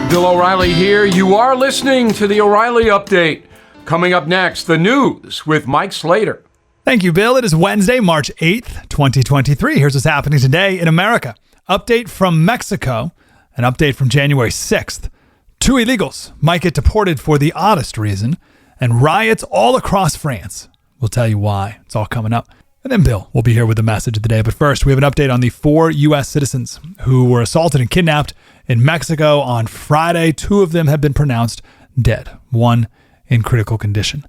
Bill O'Reilly here. You are listening to the O'Reilly Update. Coming up next, the news with Mike Slater. Thank you, Bill. It is Wednesday, March 8th, 2023. Here's what's happening today in America. Update from Mexico. An update from January 6th. 2 illegals might get deported for the oddest reason. And riots all across France. We'll tell you why. It's all coming up. And then Bill will be here with the message of the day. But first, we have an update on the 4 U.S. citizens who were assaulted and kidnapped in Mexico on Friday. 2 of them have been pronounced dead, 1 in critical condition.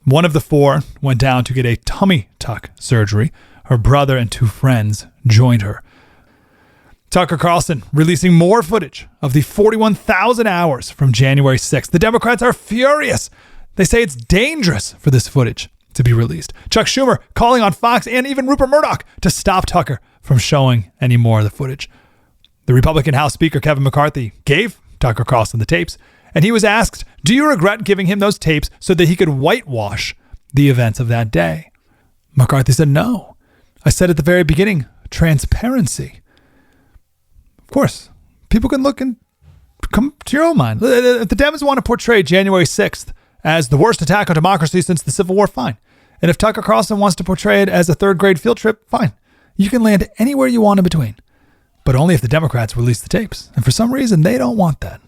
1 of the 4 went down to get a tummy tuck surgery. Her brother and 2 friends joined her. Tucker Carlson releasing more footage of the 41,000 hours from January 6th. The Democrats are furious. They say it's dangerous for this footage to be released. Chuck Schumer calling on Fox and even Rupert Murdoch to stop Tucker from showing any more of the footage. The Republican House Speaker Kevin McCarthy gave Tucker Carlson the tapes, and he was asked, do you regret giving him those tapes so that he could whitewash the events of that day? McCarthy said, no. I said at the very beginning, transparency. Of course, people can look and come to your own mind. If the Dems want to portray January 6th as the worst attack on democracy since the Civil War, fine. And if Tucker Carlson wants to portray it as a 3rd grade field trip, fine. You can land anywhere you want in between. But only if the Democrats release the tapes. And for some reason, they don't want that.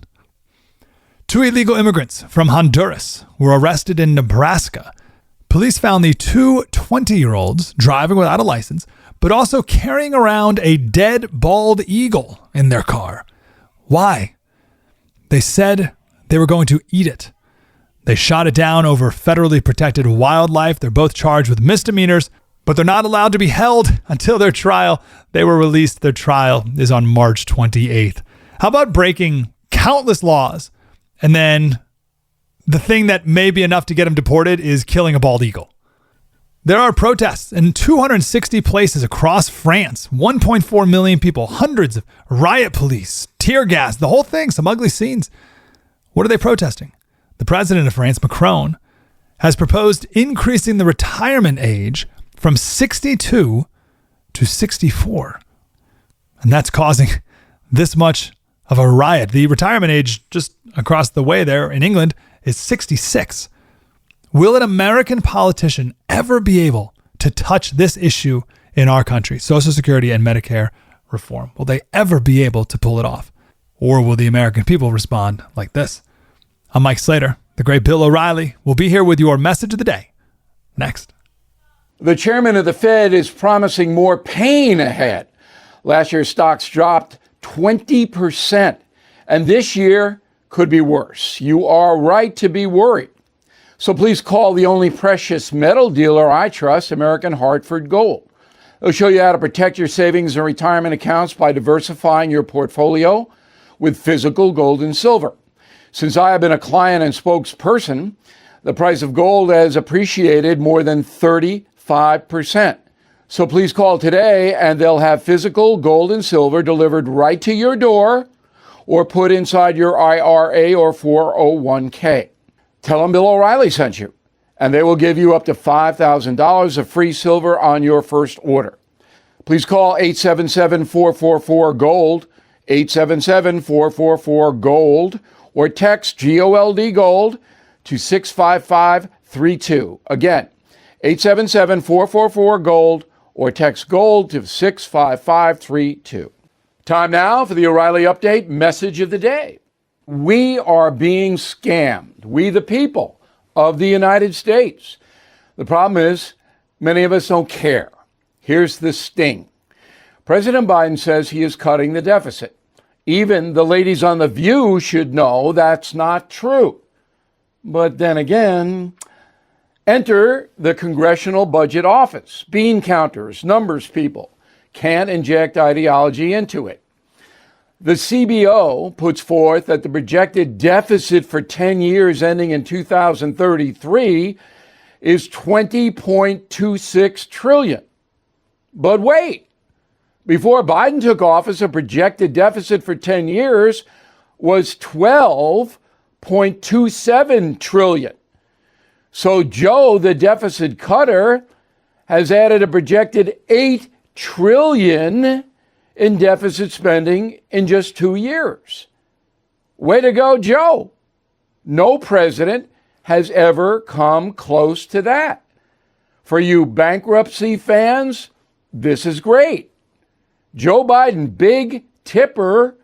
2 illegal immigrants from Honduras were arrested in Nebraska. Police found the 2 20-year-olds driving without a license, but also carrying around a dead bald eagle in their car. Why? They said they were going to eat it. They shot it down over federally protected wildlife. They're both charged with misdemeanors, but they're not allowed to be held until their trial. They were released. Their trial is on March 28th. How about breaking countless laws, and then the thing that may be enough to get them deported is killing a bald eagle? There are protests in 260 places across France, 1.4 million people, hundreds of riot police, tear gas, the whole thing, some ugly scenes. What are they protesting? The president of France, Macron, has proposed increasing the retirement age from 62 to 64. And that's causing this much of a riot. The retirement age just across the way there in England is 66. Will an American politician ever be able to touch this issue in our country, Social Security and Medicare reform? Will they ever be able to pull it off? Or will the American people respond like this? I'm Mike Slater. The great Bill O'Reilly will be here with your message of the day next. The chairman of the Fed is promising more pain ahead. Last year, stocks dropped 20%, and this year could be worse. You are right to be worried. So please call the only precious metal dealer I trust, American Hartford Gold. They'll show you how to protect your savings and retirement accounts by diversifying your portfolio with physical gold and silver. Since I have been a client and spokesperson, the price of gold has appreciated more than 35%. So please call today and they'll have physical gold and silver delivered right to your door or put inside your IRA or 401k. Tell them Bill O'Reilly sent you, and they will give you up to $5,000 of free silver on your first order. Please call 877-444-GOLD, 877-444-GOLD, or text GOLD GOLD to 65532. Again, 877-444-GOLD, or text GOLD to 65532. Time now for the O'Reilly Update message of the day. We are being scammed, we the people of the United States. The problem is, many of us don't care. Here's the sting. President Biden says he is cutting the deficit. Even the ladies on The View should know that's not true. But then again, enter the Congressional Budget Office. Bean counters, numbers people, can't inject ideology into it. The CBO puts forth that the projected deficit for 10 years ending in 2033 is $20.26 trillion. But wait, before Biden took office, a projected deficit for 10 years was $12.27 trillion. So Joe, the deficit cutter, has added a projected $8 trillion in deficit spending in just 2 years. Way to go, Joe. No president has ever come close to that. For you bankruptcy fans, this is great. Joe Biden, big tipper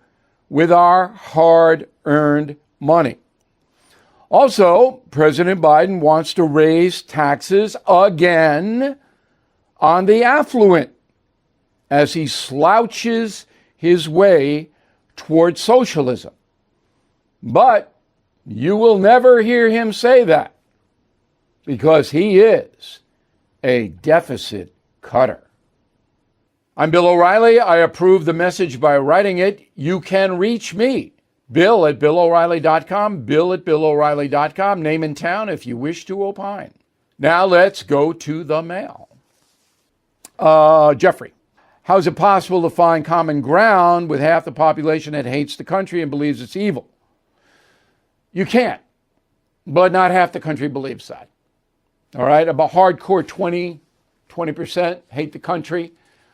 with our hard-earned money. Also, President Biden wants to raise taxes again on the affluent as he slouches his way toward socialism. But you will never hear him say that because he is a deficit cutter. I'm Bill O'Reilly. I approve the message by writing it. You can reach me, Bill at BillO'Reilly.com, Bill at BillO'Reilly.com, name and town if you wish to opine. Now let's go to the mail. Jeffrey, how is it possible to find common ground with half the population that hates the country and believes it's evil? You can't, but not half the country believes that. All right, about hardcore 20% hate the country.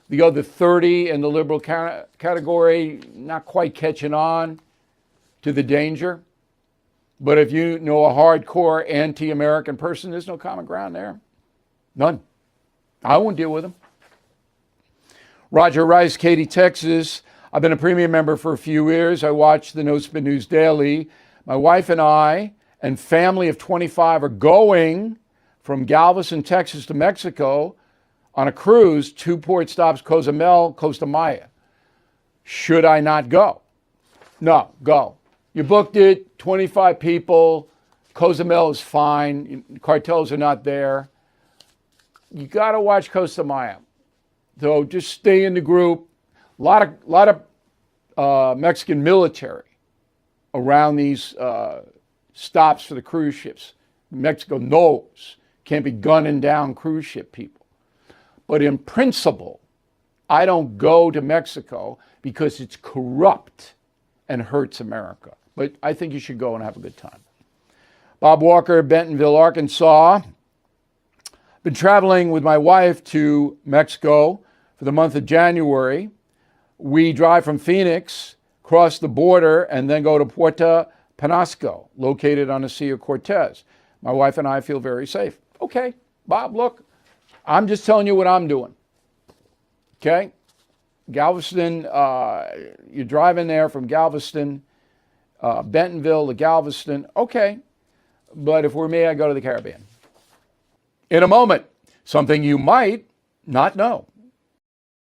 The other 30 in the liberal category, not quite catching on to the danger. But if you know a hardcore anti-American person, there's no common ground there. None. I won't deal with them. Roger Rice, Katy, Texas. I've been a premium member for a few years. I watch the No Spin News daily. My wife and I and family of 25 are going from Galveston, Texas to Mexico on a cruise, 2 port stops, Cozumel, Costa Maya. Should I not go? No, go. You booked it, 25 people, Cozumel is fine, cartels are not there. You got to watch Costa Maya. So just stay in the group. A lot of Mexican military around these stops for the cruise ships. Mexico knows can't be gunning down cruise ship people. But in principle, I don't go to Mexico because it's corrupt and hurts America. But I think you should go and have a good time. Bob Walker, Bentonville, Arkansas. Been traveling with my wife to Mexico for the month of January. We drive from Phoenix, cross the border, and then go to Puerto Penasco, located on the Sea of Cortez. My wife and I feel very safe. Okay, Bob, look, I'm just telling you what I'm doing. Okay? Galveston, you're driving there from Galveston, Bentonville to Galveston. Okay, but if we're me, I go to the Caribbean. In a moment, something you might not know.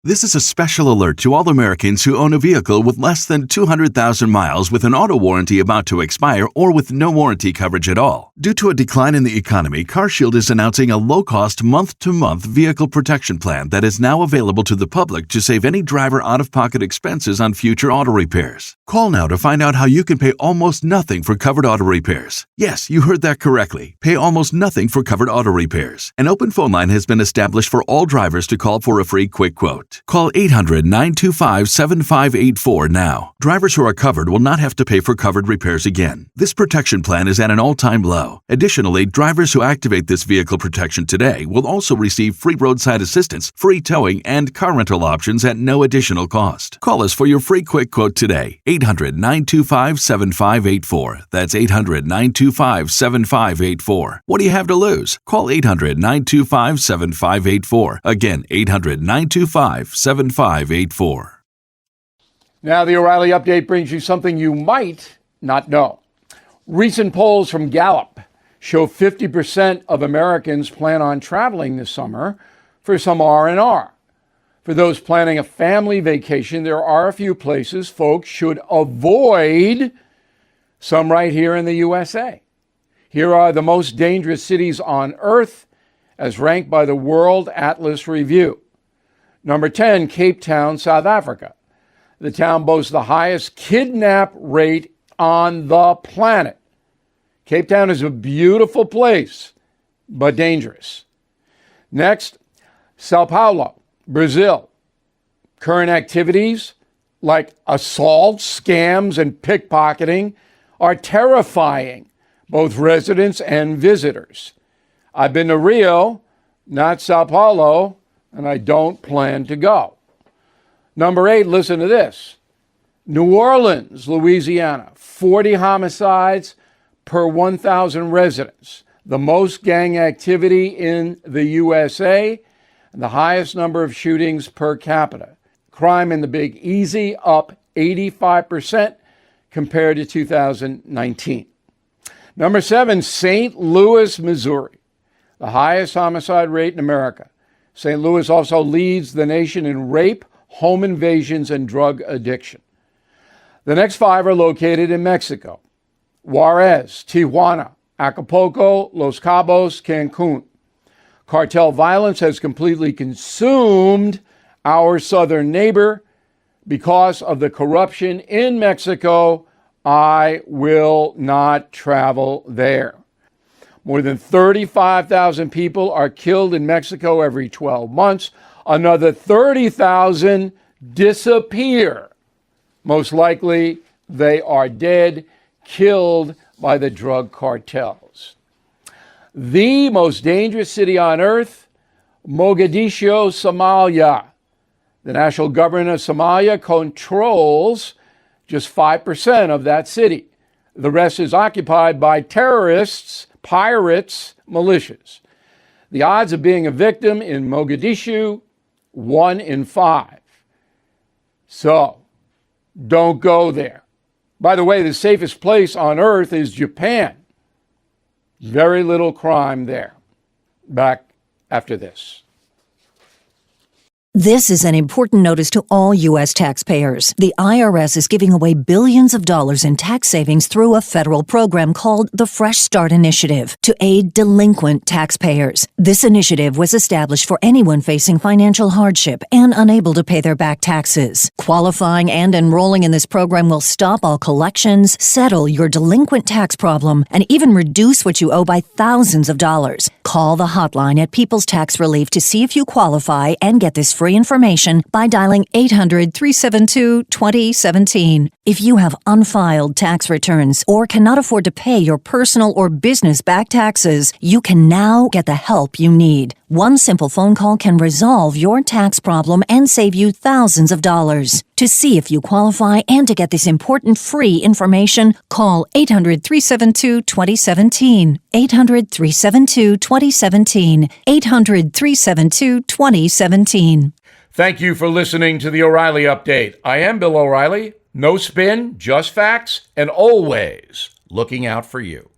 This is a special alert to all Americans who own a vehicle with less than 200,000 miles with an auto warranty about to expire or with no warranty coverage at all. Due to a decline in the economy, CarShield is announcing a low-cost month-to-month vehicle protection plan that is now available to the public to save any driver out-of-pocket expenses on future auto repairs. Call now to find out how you can pay almost nothing for covered auto repairs. Yes, you heard that correctly. Pay almost nothing for covered auto repairs. An open phone line has been established for all drivers to call for a free quick quote. Call 800-925-7584 now. Drivers who are covered will not have to pay for covered repairs again. This protection plan is at an all-time low. Additionally, drivers who activate this vehicle protection today will also receive free roadside assistance, free towing, and car rental options at no additional cost. Call us for your free quick quote today. 800-925-7584. That's 800-925-7584. What do you have to lose? Call 800-925-7584. Again, 800-925-7584. Now, the O'Reilly Update brings you something you might not know. Recent polls from Gallup show 50% of Americans plan on traveling this summer for some R&R. For those planning a family vacation, there are a few places folks should avoid, some right here in the USA. Here are the most dangerous cities on earth as ranked by the World Atlas Review. Number 10, Cape Town, South Africa. The town boasts the highest kidnap rate on the planet. Cape Town is a beautiful place, but dangerous. Next, Sao Paulo, Brazil. Current activities like assaults, scams, and pickpocketing are terrifying, both residents and visitors. I've been to Rio, not Sao Paulo, and I don't plan to go. Number 8, listen to this. New Orleans, Louisiana, 40 homicides per 1,000 residents, the most gang activity in the USA, and the highest number of shootings per capita. Crime in the Big Easy up 85% compared to 2019. Number 7, St. Louis, Missouri, the highest homicide rate in America. St. Louis also leads the nation in rape, home invasions, and drug addiction. The next 5 are located in Mexico: Juarez, Tijuana, Acapulco, Los Cabos, Cancun. Cartel violence has completely consumed our southern neighbor. Because of the corruption in Mexico, I will not travel there. More than 35,000 people are killed in Mexico every 12 months. Another 30,000 disappear. Most likely, they are dead, killed by the drug cartels. The most dangerous city on earth, Mogadishu, Somalia. The national government of Somalia controls just 5% of that city. The rest is occupied by terrorists, pirates, militias. The odds of being a victim in Mogadishu, 1 in 5. So, don't go there. By the way, the safest place on earth is Japan. Very little crime there. Back after this. This is an important notice to all U.S. taxpayers. The IRS is giving away billions of dollars in tax savings through a federal program called the Fresh Start Initiative to aid delinquent taxpayers. This initiative was established for anyone facing financial hardship and unable to pay their back taxes. Qualifying and enrolling in this program will stop all collections, settle your delinquent tax problem, and even reduce what you owe by thousands of dollars. Call the hotline at People's Tax Relief to see if you qualify and get this free information by dialing 800-372-2017. If you have unfiled tax returns or cannot afford to pay your personal or business back taxes, you can now get the help you need. One simple phone call can resolve your tax problem and save you thousands of dollars. To see if you qualify and to get this important free information, call 800-372-2017. 800-372-2017. 800-372-2017. Thank you for listening to the O'Reilly Update. I am Bill O'Reilly. No spin, just facts, and always looking out for you.